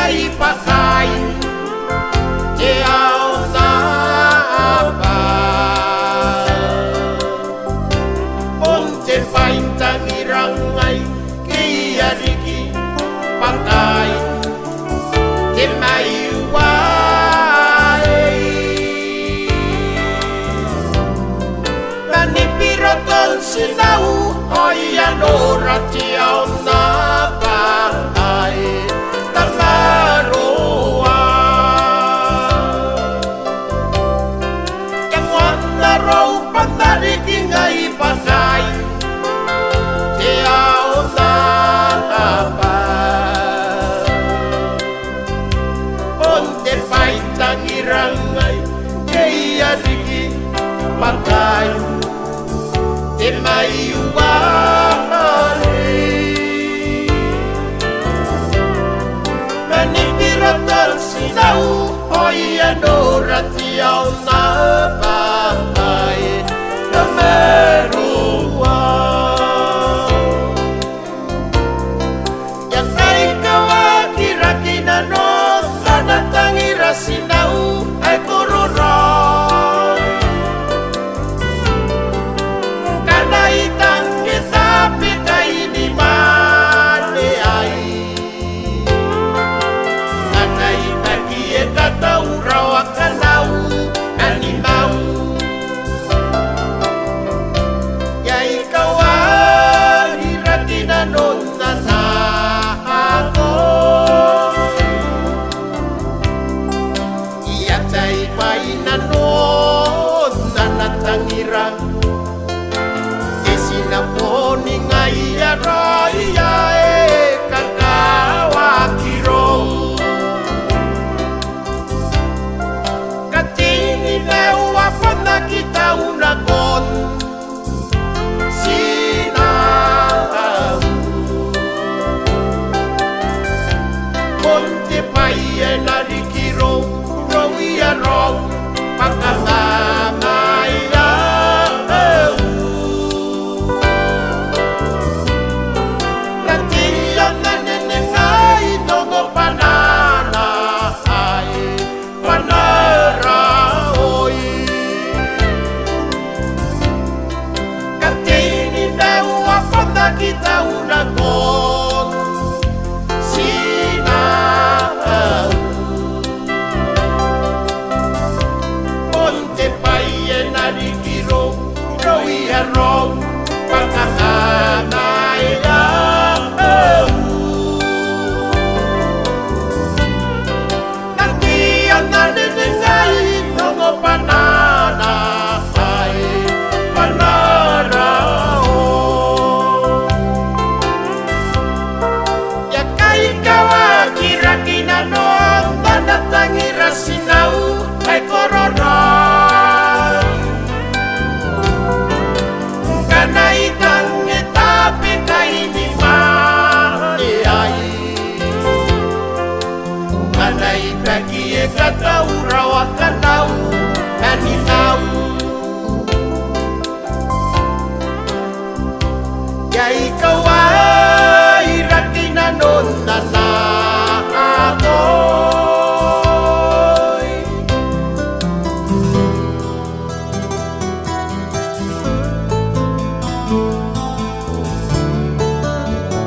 ngai pakai te ao na pa on te whaintangi rangai ke ia riki pakai te mai uai nani piro ton sinau oi anora te ao na pakai tamaroa yang wana rau pandari ki ngai pakai te ao na pa on te whaintangi rangai ke ia riki pakai te mai uai mani pira tal sinau oi anora ti au na pakai na merua yang kai kawa kira kina no lana tangira sinau ai korora itang kita pikai ni mane ai anai pagi e katau rawa kanau nani mau yai kawani ratina nonna na ako ia tai pai na nonna na tangirang na poni ngai arai ai kakawa kirong katini leu apana kita una kon sina ponte pai e na rikirong roi arong pakata mai kita una kon sina ponte pai e nari kiro roi arong pakahana ila nanti anane ngai nongo panana ai panara kina no tanda tangira sinau ai korora kana itang etape kai ni mane ai kana itaki e katau rawa kanau nani nau yai